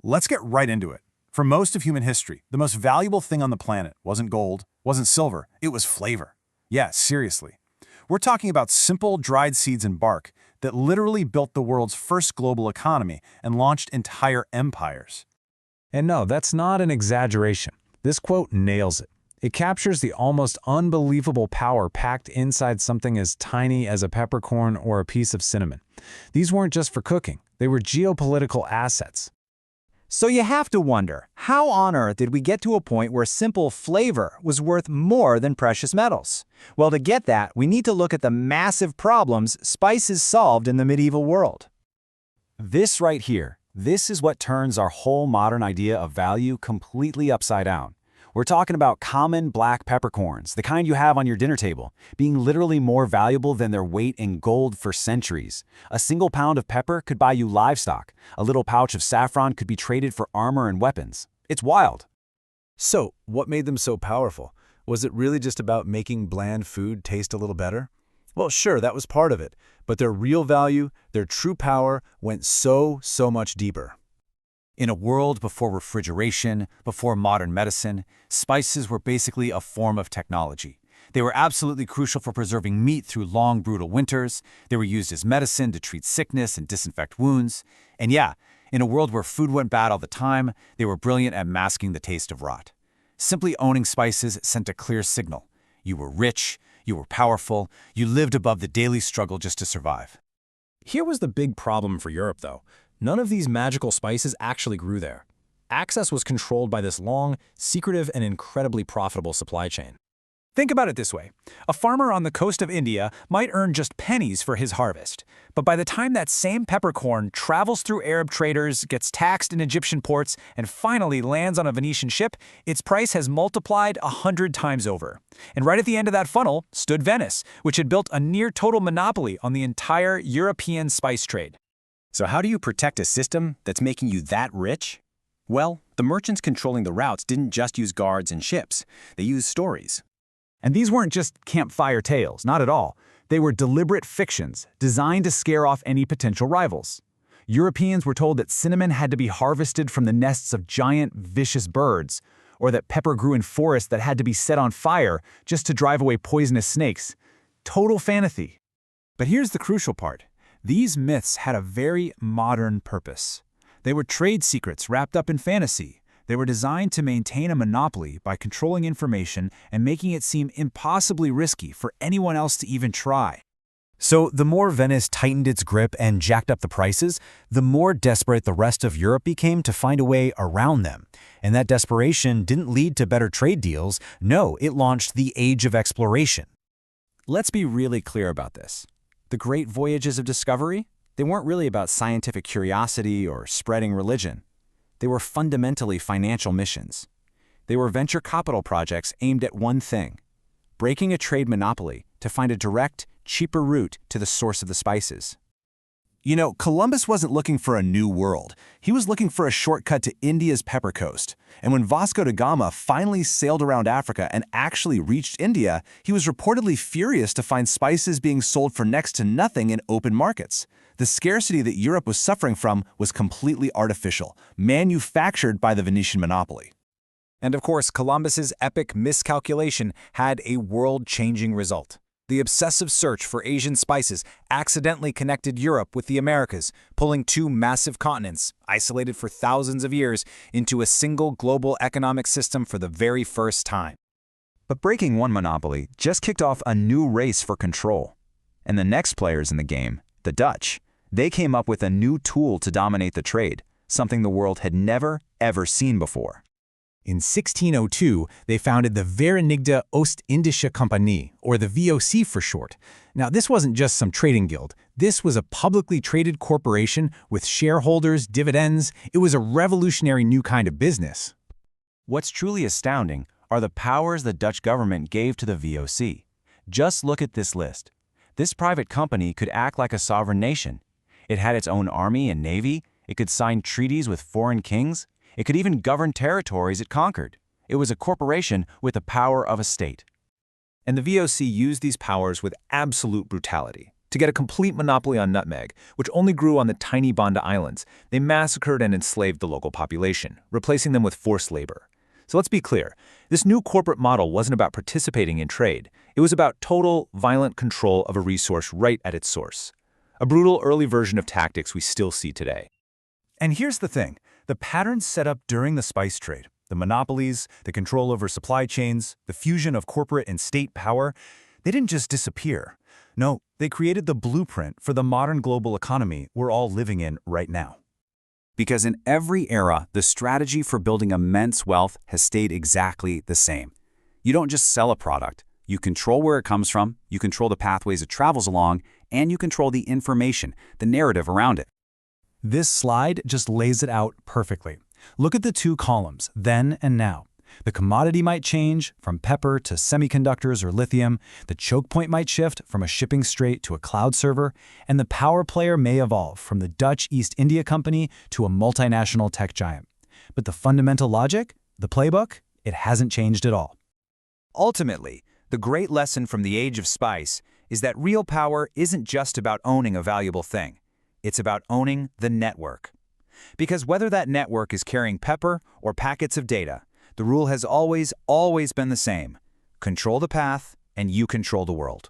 Let's get right into it. For most of human history, the most valuable thing on the planet wasn't gold, wasn't silver, it was flavor. Yeah, seriously. We're talking about simple, dried seeds and bark that literally built the world's first global economy and launched entire empires. And no, that's not an exaggeration. This quote nails it. It captures the almost unbelievable power packed inside something as tiny as a peppercorn or a piece of cinnamon. These weren't just for cooking, they were geopolitical assets. So you have to wonder, how on earth did we get to a point where simple flavor was worth more than precious metals? Well, to get that, we need to look at the massive problems spices solved in the medieval world. This right here, this is what turns our whole modern idea of value completely upside down. We're talking about common black peppercorns, the kind you have on your dinner table, being literally more valuable than their weight in gold for centuries. A single pound of pepper could buy you livestock. A little pouch of saffron could be traded for armor and weapons. It's wild. So, what made them so powerful? Was it really just about making bland food taste a little better? Well, sure, that was part of it, but their real value, their true power, went so much deeper. In a world before refrigeration, before modern medicine, spices were basically a form of technology. They were absolutely crucial for preserving meat through long, brutal winters. They were used as medicine to treat sickness and disinfect wounds. And yeah, in a world where food went bad all the time, they were brilliant at masking the taste of rot. Simply owning spices sent a clear signal. You were rich, you were powerful, you lived above the daily struggle just to survive. Here was the big problem for Europe, though. None of these magical spices actually grew there. Access was controlled by this long, secretive, and incredibly profitable supply chain. Think about it this way. A farmer on the coast of India might earn just pennies for his harvest. But by the time that same peppercorn travels through Arab traders, gets taxed in Egyptian ports, and finally lands on a Venetian ship, its price has multiplied 100 times over. And right at the end of that funnel stood Venice, which had built a near-total monopoly on the entire European spice trade. So how do you protect a system that's making you that rich? Well, the merchants controlling the routes didn't just use guards and ships. They used stories. And these weren't just campfire tales, not at all. They were deliberate fictions, designed to scare off any potential rivals. Europeans were told that cinnamon had to be harvested from the nests of giant, vicious birds, or that pepper grew in forests that had to be set on fire just to drive away poisonous snakes. Total fantasy. But here's the crucial part. These myths had a very modern purpose. They were trade secrets wrapped up in fantasy. They were designed to maintain a monopoly by controlling information and making it seem impossibly risky for anyone else to even try. So the more Venice tightened its grip and jacked up the prices, the more desperate the rest of Europe became to find a way around them. And that desperation didn't lead to better trade deals. No, it launched the Age of Exploration. Let's be really clear about this. The great voyages of discovery, they weren't really about scientific curiosity or spreading religion. They were fundamentally financial missions. They were venture capital projects aimed at one thing: breaking a trade monopoly to find a direct, cheaper route to the source of the spices. You know, Columbus wasn't looking for a new world. He was looking for a shortcut to India's pepper coast. And when Vasco da Gama finally sailed around Africa and actually reached India, he was reportedly furious to find spices being sold for next to nothing in open markets. The scarcity that Europe was suffering from was completely artificial, manufactured by the Venetian monopoly. And of course, Columbus's epic miscalculation had a world-changing result. The obsessive search for Asian spices accidentally connected Europe with the Americas, pulling two massive continents, isolated for thousands of years, into a single global economic system for the very first time. But breaking one monopoly just kicked off a new race for control. And the next players in the game, the Dutch, they came up with a new tool to dominate the trade, something the world had never, ever seen before. In 1602, they founded the Verenigde Oost-Indische Compagnie, or the VOC for short. Now, this wasn't just some trading guild. This was a publicly traded corporation with shareholders, dividends. It was a revolutionary new kind of business. What's truly astounding are the powers the Dutch government gave to the VOC. Just look at this list. This private company could act like a sovereign nation. It had its own army and navy. It could sign treaties with foreign kings. It could even govern territories it conquered. It was a corporation with the power of a state. And the VOC used these powers with absolute brutality. To get a complete monopoly on nutmeg, which only grew on the tiny Banda Islands, they massacred and enslaved the local population, replacing them with forced labor. So let's be clear, this new corporate model wasn't about participating in trade. It was about total, violent control of a resource right at its source. A brutal early version of tactics we still see today. And here's the thing, the patterns set up during the spice trade, the monopolies, the control over supply chains, the fusion of corporate and state power, they didn't just disappear. No, they created the blueprint for the modern global economy we're all living in right now. Because in every era, the strategy for building immense wealth has stayed exactly the same. You don't just sell a product. You control where it comes from, you control the pathways it travels along, and you control the information, the narrative around it. This slide just lays it out perfectly. Look at the two columns, then and now. The commodity might change from pepper to semiconductors or lithium, the choke point might shift from a shipping strait to a cloud server, and the power player may evolve from the Dutch East India Company to a multinational tech giant. But the fundamental logic, the playbook, it hasn't changed at all. Ultimately, the great lesson from the age of spice is that real power isn't just about owning a valuable thing. It's about owning the network. Because whether that network is carrying pepper or packets of data, the rule has always been the same. Control the path, and you control the world.